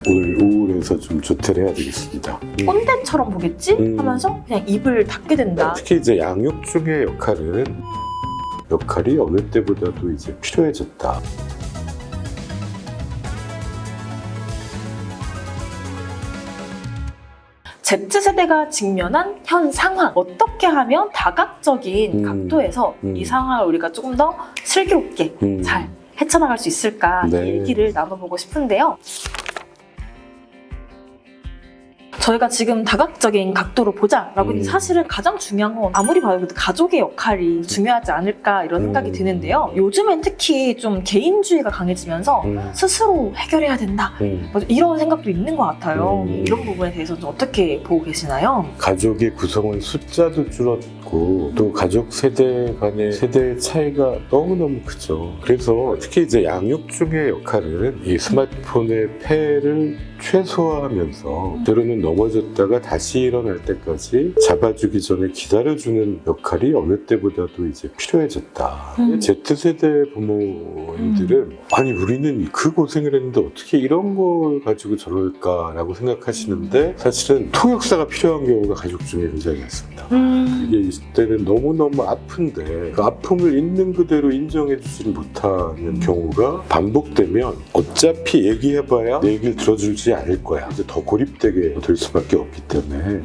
오늘 우울해서 좀 조퇴를 해야 되겠습니다. 꼰대처럼 보겠지? 하면서 그냥 입을 닫게 된다. 특히 이제 양육중의 역할이 어느 때보다도 이제 필요해졌다. Z세대가 직면한 현 상황, 어떻게 하면 다각적인 각도에서 이 상황을 우리가 조금 더 슬기롭게 잘 헤쳐나갈 수 있을까 이 얘기를 나눠보고 싶은데요. 저희가 지금 다각적인 각도로 보자라고 했는데 사실은 가장 중요한 건 아무리 봐도 가족의 역할이 중요하지 않을까 이런 생각이 드는데요. 요즘엔 특히 좀 개인주의가 강해지면서 스스로 해결해야 된다 이런 생각도 있는 것 같아요. 이런 부분에 대해서 좀 어떻게 보고 계시나요? 가족의 구성원 숫자도 줄었고 또 가족 세대 간의 세대의 차이가 너무너무 크죠. 그래서 특히 이제 양육중의 역할은 이 스마트폰의 폐해를 최소화하면서 때로는 넘어졌다가 다시 일어날 때까지 잡아주기 전에 기다려주는 역할이 어느 때보다도 이제 필요해졌다. Z세대 부모님들은 아니 우리는 그 고생을 했는데 어떻게 이런 걸 가지고 저럴까라고 생각하시는데 사실은 통역사가 필요한 경우가 가족 중에 굉장히 많습니다. 이게 이때는 너무너무 아픈데 그 아픔을 있는 그대로 인정해주지 못하는 경우가 반복되면 어차피 얘기해봐야 내 얘기를 들어주지 않을 거야. 이제 더 고립되게 될 수밖에 없기 때문에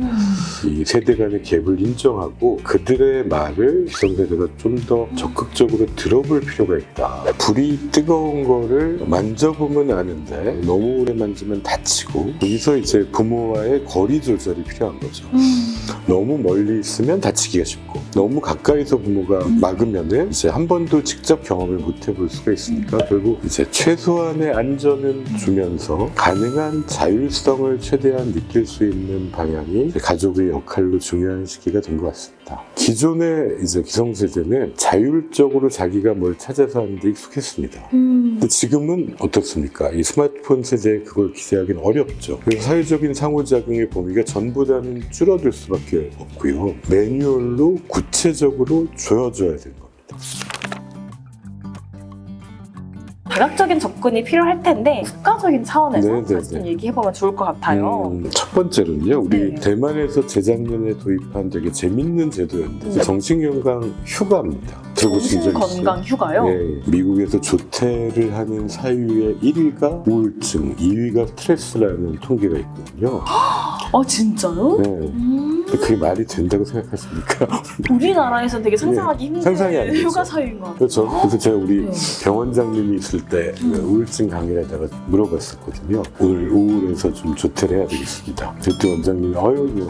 이 세대 간의 갭을 인정하고 그들의 말을 기성세대가 좀 더 적극적으로 들어볼 필요가 있다. 불이 뜨거운 거를 만져보면 아는데 너무 오래 만지면 다치고 여기서 이제 부모와의 거리 조절이 필요한 거죠. 너무 멀리 있으면 다치기가 쉽고 너무 가까이서 부모가 막으면은 이제 한 번도 직접 경험을 못 해볼 수가 있으니까 결국 이제 최소한의 안전은 주면서 가능한 자율성을 최대한 느낄 수 있는 방향이 가족의 역할로 중요한 시기가 된 것 같습니다. 기존의 이제 기성세대는 자율적으로 자기가 뭘 찾아서 하는데 익숙했습니다. 근데 지금은 어떻습니까? 이 스마트폰 세대에 그걸 기대하기는 어렵죠. 그래서 사회적인 상호작용의 범위가 전보다는 줄어들 수밖에 없고요. 매뉴얼로 구체적으로 조여줘야 되는 겁니다. 다각적인 접근이 필요할 텐데 국가적인 차원에서 좀 얘기해보면 좋을 것 같아요. 첫 번째로는요. 우리 대만에서 재작년에 도입한 되게 재밌는 제도였는데 정신건강 휴가입니다. 정신건강 휴가요? 네, 미국에서 조퇴를 하는 사유의 1위가 우울증, 2위가 스트레스라는 통계가 있거든요. 진짜요? 네. 그게 말이 된다고 생각하십니까? 우리나라에서는 되게 상상하기 힘든 상상이 안 되죠. 휴가 사유인 것 같아요. 그렇죠. 그래서 제가 우리 병원장님이 있을 때 우울증 강의에다가 물어봤었거든요. 오늘 우울해서 좀 조퇴를 해야 되겠습니다. 그때 원장님이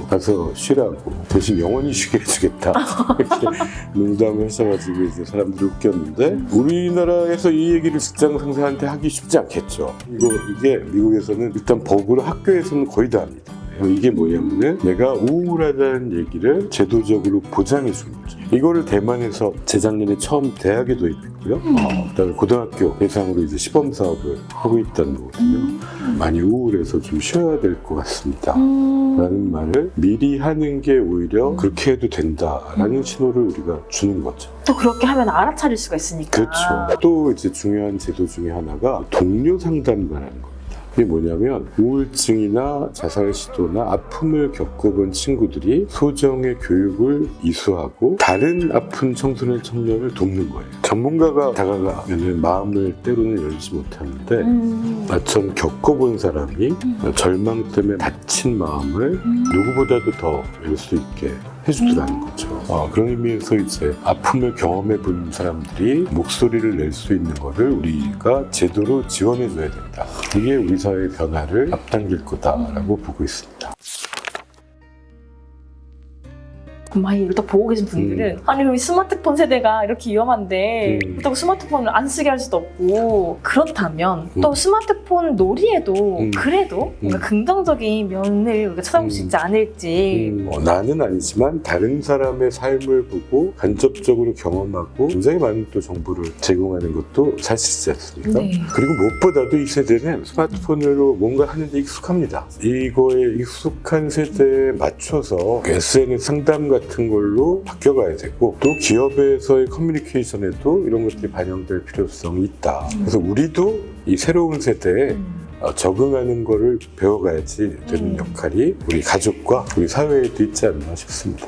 가서 쉬라고 대신 영원히 쉬게 해주겠다 이렇게 농담을 하셔가지고 이제 사람들이 웃겼는데 우리나라에서 이 얘기를 직장 상사한테 하기 쉽지 않겠죠. 이게 미국에서는 일단 법으로 학교에서는 거의 다 합니다. 이게 뭐냐면은 내가 우울하다는 얘기를 제도적으로 보장해 주는 거죠. 이거를 대만에서 재작년에 처음 대학에 도입했고요. 그다음에 고등학교 대상으로 이제 시범 사업을 하고 있다는 거거든요. 많이 우울해서 좀 쉬어야 될 것 같습니다. 라는 말을 미리 하는 게 오히려 그렇게 해도 된다라는 신호를 우리가 주는 거죠. 또 그렇게 하면 알아차릴 수가 있으니까. 그렇죠. 또 이제 중요한 제도 중에 하나가 동료 상담가라는 거예요. 이게 뭐냐면 우울증이나 자살 시도나 아픔을 겪어본 친구들이 소정의 교육을 이수하고 다른 아픈 청소년 청년을 돕는 거예요. 전문가가 다가가면 마음을 때로는 열지 못하는데 나처럼 겪어본 사람이 절망 때문에 다친 마음을 누구보다도 더 열 수 있게 해주더라는 거죠. 그런 의미에서 이제 아픔을 경험해 본 사람들이 목소리를 낼 수 있는 거를 우리가 제도로 지원해 줘야 된다. 이게 우리 사회의 변화를 앞당길 거다라고 보고 있습니다. 많이 이걸 또 보고 계신 분들은 아니 우리 스마트폰 세대가 이렇게 위험한데 그렇다고 스마트폰을 안 쓰게 할 수도 없고 그렇다면 또 스마트폰 놀이에도 그래도 뭔가 긍정적인 면을 우리가 찾아볼 수 있지 않을지 나는 아니지만 다른 사람의 삶을 보고 간접적으로 경험하고 굉장히 많은 또 정보를 제공하는 것도 사실이지 않습니까? 네. 그리고 무엇보다도 이 세대는 스마트폰으로 뭔가 하는데 익숙합니다. 이거에 익숙한 세대에 맞춰서 SNS 상담 같은 걸로 바뀌어가야 되고 또 기업에서의 커뮤니케이션에도 이런 것들이 반영될 필요성이 있다. 그래서 우리도 이 새로운 세대에 적응하는 거를 배워가야지 되는 역할이 우리 가족과 우리 사회에도 있지 않나 싶습니다.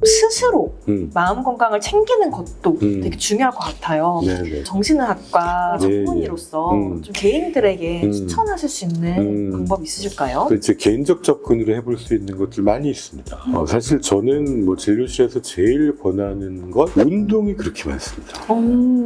스스로 마음 건강을 챙기는 것도 되게 중요할 것 같아요. 네네. 정신의학과 예, 예. 전문의로서 좀 개인들에게 추천하실 수 있는 방법 있으실까요? 이제 개인적 접근으로 해볼 수 있는 것들 많이 있습니다. 사실 저는 뭐 진료실에서 제일 권하는 건 운동이 그렇게 많습니다.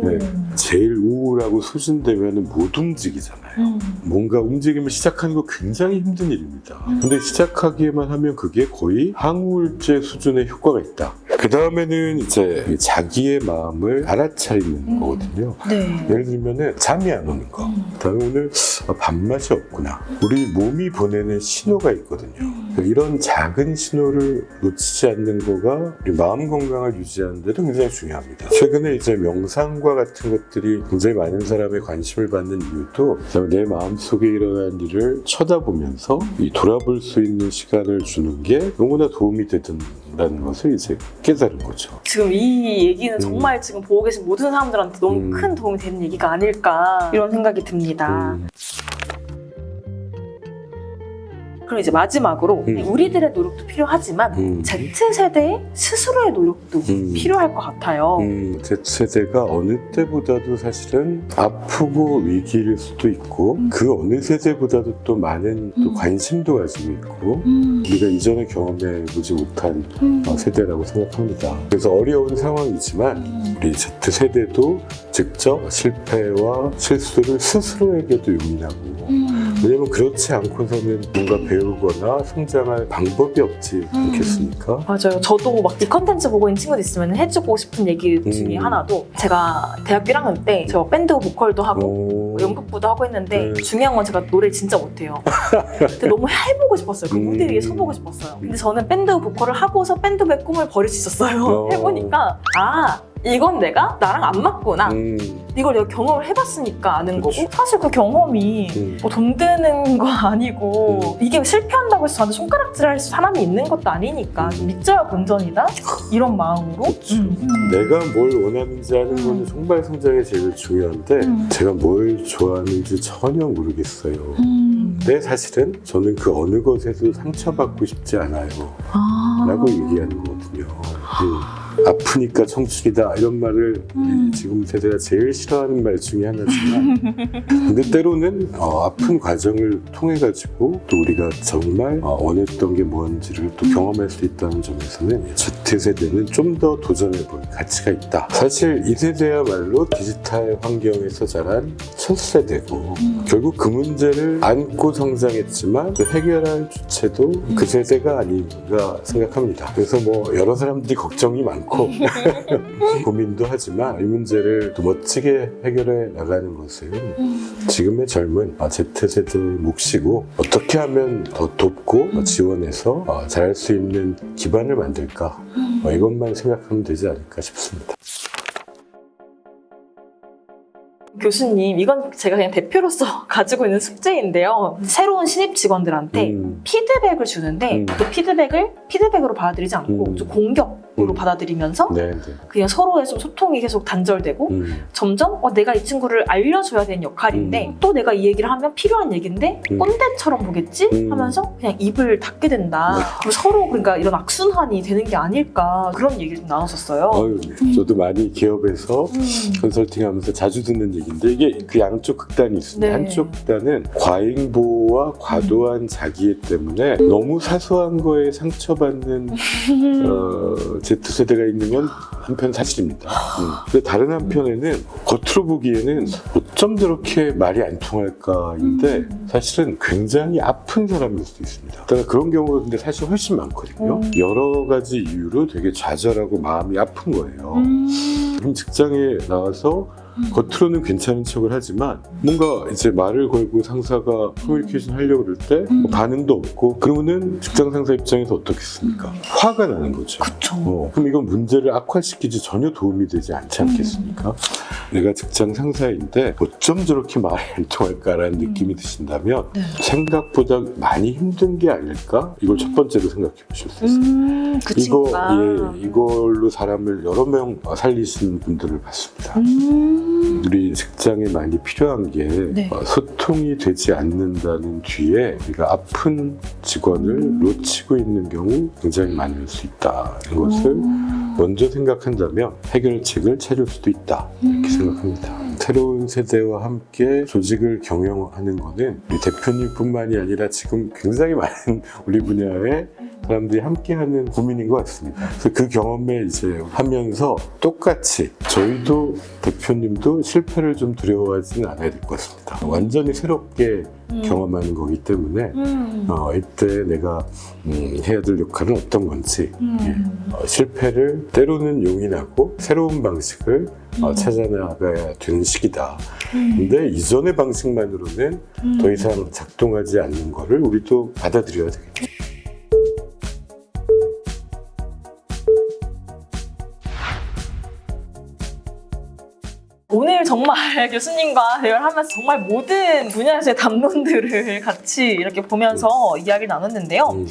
네. 제일 우울하고 소진되면 못 움직이잖아요. 뭔가 움직임을 시작하는 거 굉장히 힘든 일입니다. 근데 시작하기만 하면 그게 거의 항우울제 수준의 효과가 있다. 그 다음에는 이제 자기의 마음을 알아차리는 거거든요. 네. 예를 들면은 잠이 안 오는 거. 그다음에 오늘 밥맛이 없구나. 우리 몸이 보내는 신호가 있거든요. 이런 작은 신호를 놓치지 않는 거가 우리 마음 건강을 유지하는 데도 굉장히 중요합니다. 최근에 이제 명상과 같은 것들이 굉장히 많은 사람의 관심을 받는 이유도 내 마음속에 일어난 일을 쳐다보면서 돌아볼 수 있는 시간을 주는 게 너무나 도움이 되던라는 것을 이제 깨달은 거죠. 지금 이 얘기는 정말 지금 보고 계신 모든 사람들한테 너무 큰 도움이 되는 얘기가 아닐까 이런 생각이 듭니다. 그럼 이제 마지막으로 우리들의 노력도 필요하지만 Z세대의 스스로의 노력도 필요할 것 같아요. Z세대가 어느 때보다도 사실은 아프고 위기일 수도 있고 그 어느 세대보다도 또 많은 또 관심도 가지고 있고 우리가 이전에 경험해보지 못한 세대라고 생각합니다. 그래서 어려운 상황이지만 우리 Z세대도 직접 실패와 실수를 스스로에게도 용인하고 왜냐면 그렇지 않고서는 뭔가 배우거나 성장할 방법이 없지 않겠습니까? 맞아요. 저도 막 이 컨텐츠 보고 있는 친구들 있으면 해주고 싶은 얘기 중에 하나도 제가 대학교 1학년 때 저 밴드 보컬도 하고 연극부도 하고 했는데 중요한 건 제가 노래를 진짜 못해요. 근데 너무 해보고 싶었어요. 그 무대 위에 서보고 싶었어요. 근데 저는 밴드 보컬을 하고서 밴드부의 꿈을 버릴 수 있었어요. 해보니까 이건 내가 나랑 안 맞구나. 이걸 내가 경험을 해봤으니까 아는 그렇죠. 거고 사실 그 경험이 뭐 돈 드는 거 아니고 이게 실패한다고 해서 저한테 손가락질할 사람이 있는 것도 아니니까 믿져야 본전이다 이런 마음으로 내가 뭘 원하는지 아는 거는 정말 성장에 제일 중요한데 제가 뭘 좋아하는지 전혀 모르겠어요. 근데 사실은 저는 그 어느 것에도 상처받고 싶지 않아요 라고 얘기하는 거거든요. 아프니까 청춘이다 이런 말을 지금 세대가 제일 싫어하는 말 중에 하나지만 근데 때로는 아픈 과정을 통해 가지고 또 우리가 정말 원했던 게 뭔지를 또 경험할 수 있다는 점에서는 Z세대는 좀 더 도전해 볼 가치가 있다. 사실 이 세대야말로 디지털 환경에서 자란 첫 세대고 결국 그 문제를 안고 성장했지만 그 해결할 주체도 그 세대가 아닌가 생각합니다. 그래서 뭐 여러 사람들이 걱정이 많고 고민도 하지만 이 문제를 또 멋지게 해결해 나가는 것은 지금의 젊은 Z세대의 몫이고 어떻게 하면 더 돕고 지원해서 잘할 수 있는 기반을 만들까 이것만 생각하면 되지 않을까 싶습니다. 교수님, 이건 제가 그냥 대표로서 가지고 있는 숙제인데요. 새로운 신입 직원들한테 피드백을 주는데 그 피드백으로 받아들이지 않고 좀 공격으로 받아들이면서 그냥 서로의 좀 소통이 계속 단절되고 점점 내가 이 친구를 알려줘야 되는 역할인데 또 내가 이 얘기를 하면 필요한 얘기인데 꼰대처럼 보겠지? 하면서 그냥 입을 닫게 된다. 그럼 서로 그러니까 이런 악순환이 되는 게 아닐까 그런 얘기를 좀 나눴었어요. 저도 많이 기업에서 컨설팅하면서 자주 듣는 얘기인데 이게 그 양쪽 극단이 있습니다. 한쪽 극단은 과잉보호와 과도한 자기애 때문에 너무 사소한 거에 상처받는 Z세대가 있는 건 한편 사실입니다. 근데 다른 한편에는 겉으로 보기에는 어쩜 저렇게 말이 안 통할까인데 사실은 굉장히 아픈 사람일 수도 있습니다. 그런 경우가 근데 사실 훨씬 많거든요. 여러 가지 이유로 되게 좌절하고 마음이 아픈 거예요. 그럼 직장에 나와서 겉으로는 괜찮은 척을 하지만 뭔가 이제 말을 걸고 상사가 커뮤니케이션 하려고 그럴 때 반응도 없고 그러면은 직장 상사 입장에서 어떻겠습니까? 화가 나는 거죠. 그쵸. 그럼 이건 문제를 악화시키지 전혀 도움이 되지 않지 않겠습니까? 내가 직장 상사인데 어쩜 저렇게 말이 안 통할까라는 느낌이 드신다면 생각보다 많이 힘든 게 아닐까? 이걸 첫 번째로 생각해 보실 수 있습니다. 그 친구가 이걸로 사람을 여러 명 살리시는 분들을 봤습니다. 우리 직장에 많이 필요한 게 네. 소통이 되지 않는다는 뒤에 우리가 아픈 직원을 놓치고 있는 경우 굉장히 많을 수 있다. 이런 것을 먼저 생각한다면 해결책을 찾을 수도 있다. 이렇게 생각합니다. 새로운 세대와 함께 조직을 경영하는 거는 우리 대표님뿐만이 아니라 지금 굉장히 많은 우리 분야의 사람들이 함께하는 고민인 것 같습니다. 그래서 그 경험에 이제 하면서 똑같이 저희도 대표님도 실패를 좀 두려워하지는 않아야 될 것 같습니다. 완전히 새롭게 경험하는 거기 때문에 이때 내가 해야 될 역할은 어떤 건지 실패를 때로는 용인하고 새로운 방식을 찾아나가야 되는 시기다. 근데 이전의 방식만으로는 더 이상 작동하지 않는 거를 우리도 받아들여야 되겠죠. 오늘 정말 교수님과 대화를 하면서 정말 모든 분야에서의 담론들을 같이 이렇게 보면서 이야기를 나눴는데요.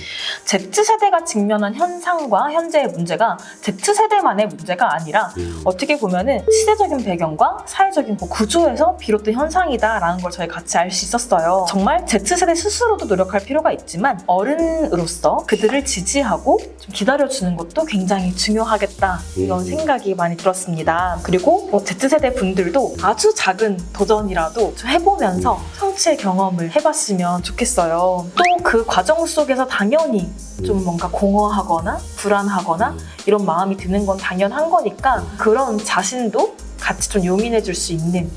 Z세대가 직면한 현상과 현재의 문제가 Z세대만의 문제가 아니라 어떻게 보면은 시대적인 배경과 사회적인 구조에서 비롯된 현상이다라는 걸 저희 같이 알 수 있었어요. 정말 Z세대 스스로도 노력할 필요가 있지만 어른으로서 그들을 지지하고 좀 기다려주는 것도 굉장히 중요하겠다 이런 생각이 많이 들었습니다. 그리고 Z세대 분들도 아주 작은 도전이라도 좀 해보면서 성취의 경험을 해봤으면 좋겠어요. 또 그 과정 속에서 당연히 좀 뭔가 공허하거나 불안하거나 이런 마음이 드는 건 당연한 거니까 그런 자신도 같이 좀 용인해 줄 수 있는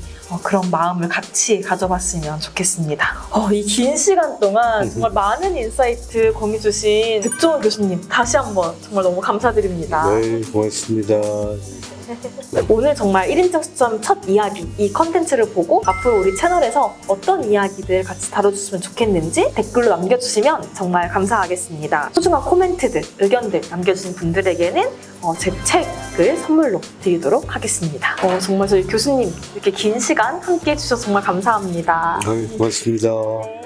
그런 마음을 같이 가져봤으면 좋겠습니다. 이 긴 시간 동안 정말 많은 인사이트 공유 주신 백종원 교수님 다시 한번 정말 너무 감사드립니다. 네, 고맙습니다. 오늘 정말 1인칭 수점 첫 이야기 이 컨텐츠를 보고 앞으로 우리 채널에서 어떤 이야기들 같이 다뤄주시면 좋겠는지 댓글로 남겨주시면 정말 감사하겠습니다. 소중한 코멘트들, 의견들 남겨주신 분들에게는 제 책을 선물로 드리도록 하겠습니다. 정말 저희 교수님 이렇게 긴 시간 함께 해주셔서 정말 감사합니다. 네, 고맙습니다. 네.